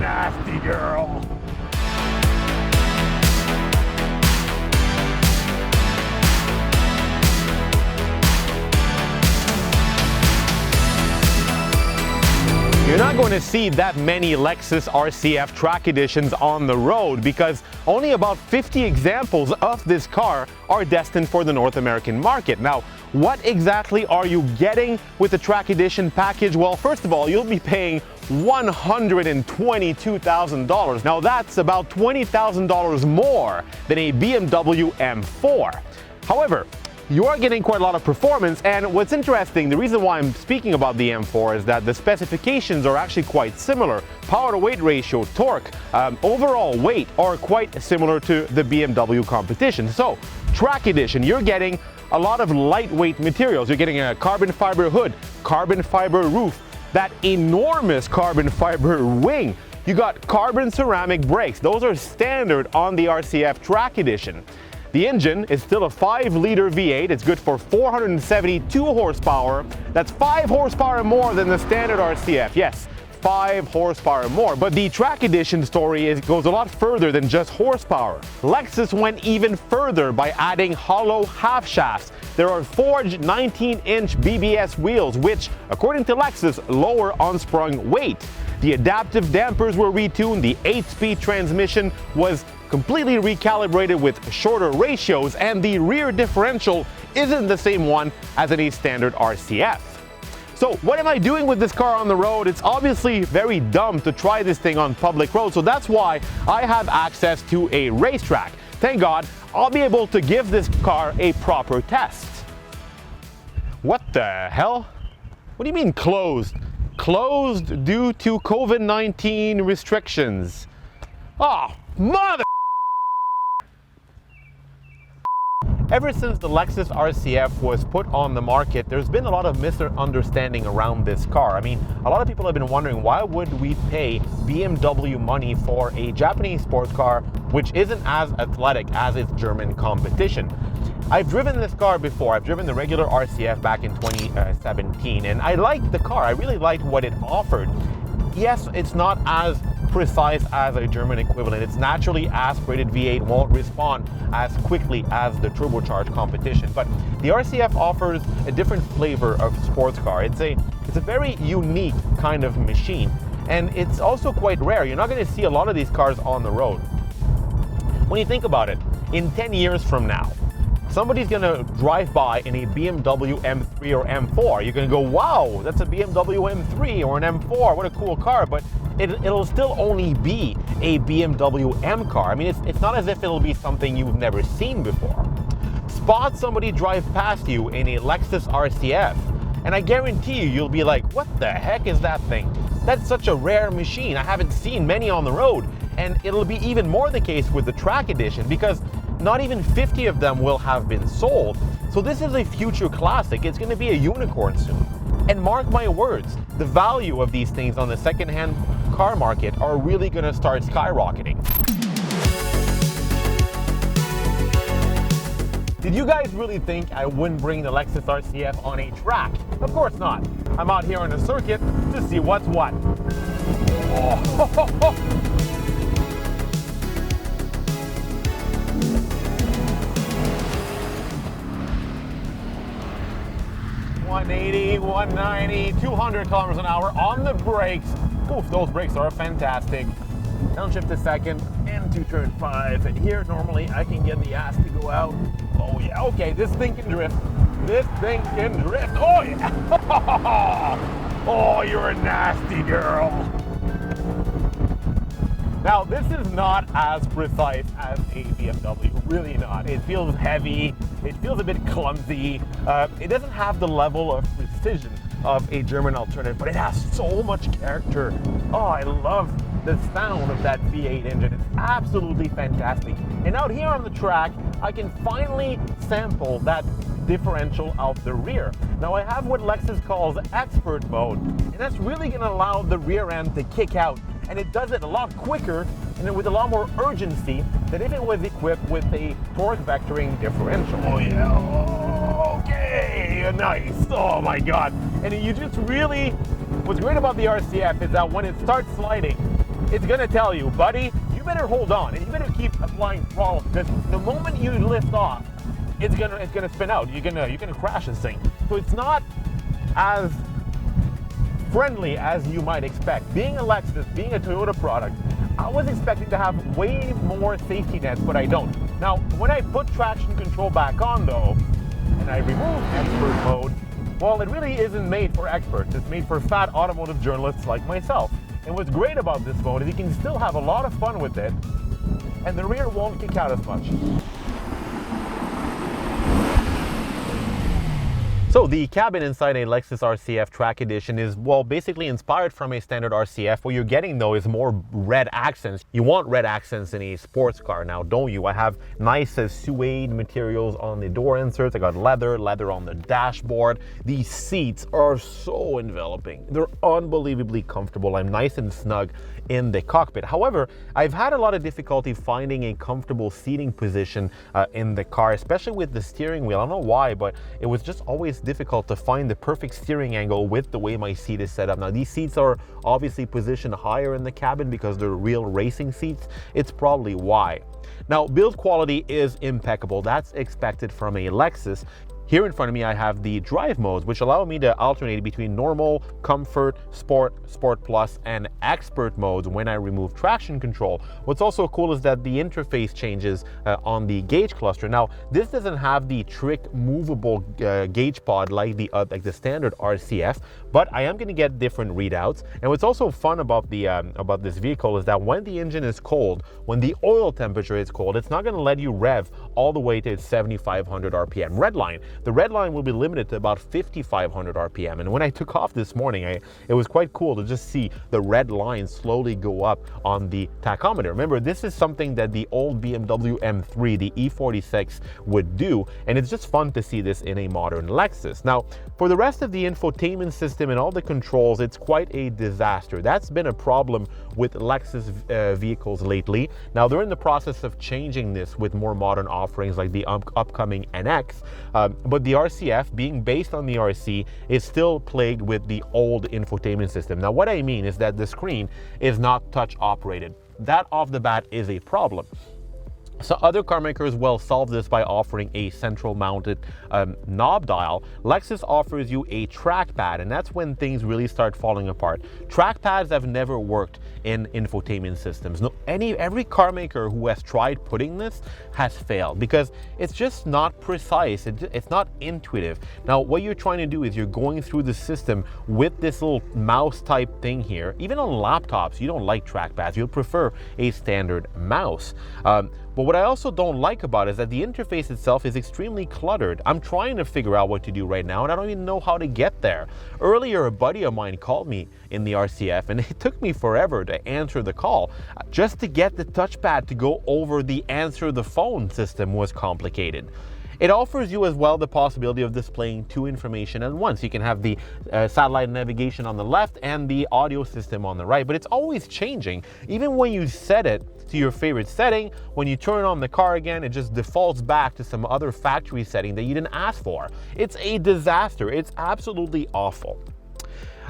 nasty girl. You're not going to see that many Lexus RCF track editions on the road because only about 50 examples of this car are destined for the North American market. Now, what exactly are you getting with the track edition package? Well, first of all, you'll be paying $122,000. Now, that's about $20,000 more than a BMW M4. However, you are getting quite a lot of performance, and what's interesting, the reason why I'm speaking about the M4 is that the specifications are actually quite similar. Power to weight ratio, torque, overall weight are quite similar to the BMW competition. So, track edition, you're getting a lot of lightweight materials. You're getting a carbon fiber hood, carbon fiber roof, that enormous carbon fiber wing. You got carbon ceramic brakes. Those are standard on the RCF track edition. The engine is still a 5-liter V8. It's good for 472 horsepower. That's 5 horsepower more than the standard RCF. Yes, 5 horsepower more. But the track edition story goes a lot further than just horsepower. Lexus went even further by adding hollow half shafts. There are forged 19-inch BBS wheels, which, according to Lexus, lower unsprung weight. The adaptive dampers were retuned. The 8-speed transmission was completely recalibrated with shorter ratios, and the rear differential isn't the same one as any standard RCF. So what am I doing with this car on the road? It's obviously very dumb to try this thing on public road, so that's why I have access to a racetrack. Thank God, I'll be able to give this car a proper test. What the hell? What do you mean closed? Closed due to COVID-19 restrictions. Oh, mother! Ever since the Lexus RCF was put on the market, there's been a lot of misunderstanding around this car. I mean, a lot of people have been wondering, why would we pay BMW money for a Japanese sports car which isn't as athletic as its German competition? I've driven this car before. I've driven the regular RCF back in 2017, and I liked the car. I really liked what it offered. Yes, it's not as precise as a German equivalent. Its naturally aspirated V8 won't respond as quickly as the turbocharged competition, but the RCF offers a different flavor of sports car. It's a very unique kind of machine, and it's also quite rare. You're not going to see a lot of these cars on the road. When you think about it, in 10 years from now, somebody's going to drive by in a BMW M3 or M4. You're going to go, wow, that's a BMW M3 or an M4. What a cool car. But it'll still only be a BMW M car. I mean, it's not as if it'll be something you've never seen before. Spot somebody drive past you in a Lexus RCF, and I guarantee you'll be like, what the heck is that thing? That's such a rare machine. I haven't seen many on the road. And it'll be even more the case with the track edition, because not even 50 of them will have been sold. So this is a future classic. It's going to be a unicorn soon. And mark my words, the value of these things on the secondhand car market are really going to start skyrocketing. Did you guys really think I wouldn't bring the Lexus RCF on a track? Of course not. I'm out here on a circuit to see what's what. Oh. 180, 190, 200 kilometers an hour on the brakes. Oof, those brakes are fantastic. Downshift to second and to turn 5. And here, normally, I can get the ass to go out. Oh, yeah. Okay, this thing can drift. This thing can drift. Oh, yeah. Oh, you're a nasty girl. Now, this is not as precise as a BMW, really not. It feels heavy, it feels a bit clumsy. It doesn't have the level of precision of a German alternative, but it has so much character. Oh, I love the sound of that V8 engine. It's absolutely fantastic. And out here on the track, I can finally sample that differential out the rear. Now I have what Lexus calls expert mode, and that's really going to allow the rear end to kick out, and it does it a lot quicker and with a lot more urgency than if it was equipped with a torque vectoring differential. Oh yeah, okay, nice, oh my god. And you just really, what's great about the RCF is that when it starts sliding, it's gonna tell you, buddy, you better hold on and you better keep applying throttle, because the moment you lift off, it's gonna spin out. You're gonna crash this thing. So it's not as friendly as you might expect. Being a Lexus, being a Toyota product, I was expecting to have way more safety nets, but I don't. Now, when I put traction control back on though, and I removed expert mode, well, it really isn't made for experts. It's made for fat automotive journalists like myself. And what's great about this mode is you can still have a lot of fun with it, and the rear won't kick out as much. So the cabin inside a Lexus RCF Track Edition is, well, basically inspired from a standard RCF. What you're getting though is more red accents. You want red accents in a sports car now, don't you? I have nice suede materials on the door inserts. I got leather on the dashboard. These seats are so enveloping. They're unbelievably comfortable. I'm nice and snug in the cockpit. However, I've had a lot of difficulty finding a comfortable seating position in the car, especially with the steering wheel. I don't know why, but it was just always difficult to find the perfect steering angle with the way my seat is set up. Now, these seats are obviously positioned higher in the cabin because they're real racing seats. It's probably why. Now, build quality is impeccable. That's expected from a Lexus. Here in front of me, I have the drive modes, which allow me to alternate between normal, comfort, sport, sport plus, and expert modes when I remove traction control. What's also cool is that the interface changes on the gauge cluster. Now, this doesn't have the trick movable gauge pod like the standard RCF, but I am going to get different readouts. And what's also fun about this vehicle is that when the engine is cold, when the oil temperature is cold, it's not going to let you rev all the way to its 7,500 RPM redline. The red line will be limited to about 5,500 RPM. And when I took off this morning, it was quite cool to just see the red line slowly go up on the tachometer. Remember, this is something that the old BMW M3, the E46, would do. And it's just fun to see this in a modern Lexus. Now, for the rest of the infotainment system and all the controls, it's quite a disaster. That's been a problem with Lexus vehicles lately. Now, they're in the process of changing this with more modern offerings like the upcoming NX. But the RCF, being based on the RC, is still plagued with the old infotainment system. Now, what I mean is that the screen is not touch operated. That off the bat is a problem. So other car makers will solve this by offering a central mounted knob dial. Lexus offers you a trackpad, and that's when things really start falling apart. Trackpads have never worked in infotainment systems. Every car maker who has tried putting this has failed because it's just not precise. It's not intuitive. Now, what you're trying to do is you're going through the system with this little mouse type thing here. Even on laptops, you don't like trackpads. You'll prefer a standard mouse. But what I also don't like about it is that the interface itself is extremely cluttered. I'm trying to figure out what to do right now, and I don't even know how to get there. Earlier, a buddy of mine called me in the RCF, and it took me forever to answer the call. Just to get the touchpad to go over the answer the phone system was complicated. It offers you as well the possibility of displaying two information at once. You can have the satellite navigation on the left and the audio system on the right, but it's always changing. Even when you set it to your favorite setting, when you turn on the car again, it just defaults back to some other factory setting that you didn't ask for. It's a disaster. It's absolutely awful.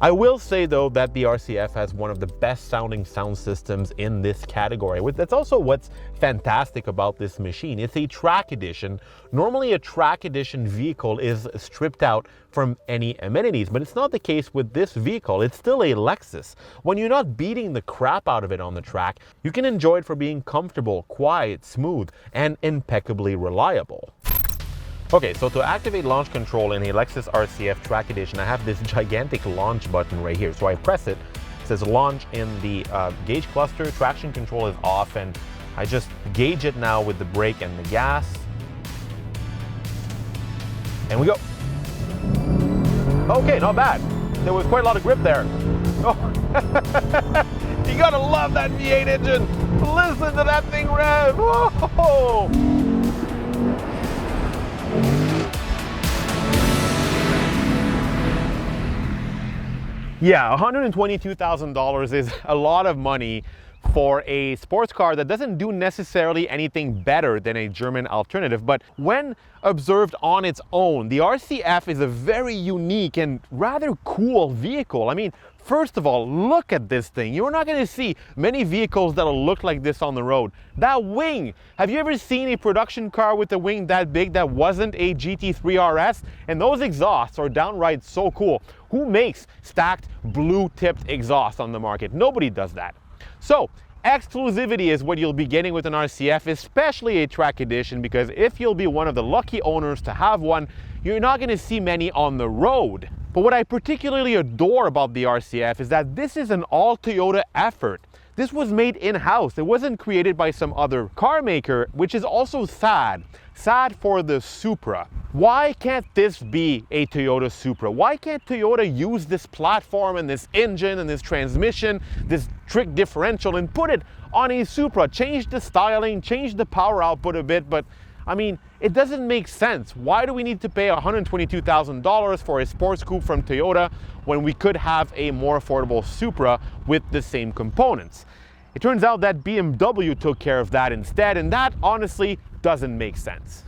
I will say though that the RCF has one of the best sounding sound systems in this category. That's also what's fantastic about this machine. It's a track edition. Normally a track edition vehicle is stripped out from any amenities, but it's not the case with this vehicle. It's still a Lexus. When you're not beating the crap out of it on the track, you can enjoy it for being comfortable, quiet, smooth, and impeccably reliable. Okay, so to activate launch control in a Lexus RCF Track Edition, I have this gigantic launch button right here. So I press it, it says launch in the gauge cluster, traction control is off, and I just gauge it now with the brake and the gas. And we go. Okay, not bad. There was quite a lot of grip there. Oh. You gotta love that V8 engine. Listen to that thing rev. Whoa. Yeah, $122,000 is a lot of money for a sports car that doesn't do necessarily anything better than a German alternative. But when observed on its own, the RCF is a very unique and rather cool vehicle. I mean, first of all, look at this thing. You're not going to see many vehicles that'll look like this on the road. That wing! Have you ever seen a production car with a wing that big that wasn't a GT3 RS? And those exhausts are downright so cool. Who makes stacked blue-tipped exhaust on the market? Nobody does that. So, exclusivity is what you'll be getting with an RCF, especially a track edition, because if you'll be one of the lucky owners to have one, you're not going to see many on the road. But what I particularly adore about the RCF is that this is an all Toyota effort. This was made in-house. It wasn't created by some other car maker, which is also sad. Sad for the Supra. Why can't this be a Toyota Supra? Why can't Toyota use this platform and this engine and this transmission, this trick differential, and put it on a Supra? Change the styling, change the power output a bit, but I mean, it doesn't make sense. Why do we need to pay $122,000 for a sports coupe from Toyota when we could have a more affordable Supra with the same components? It turns out that BMW took care of that instead, and that honestly doesn't make sense.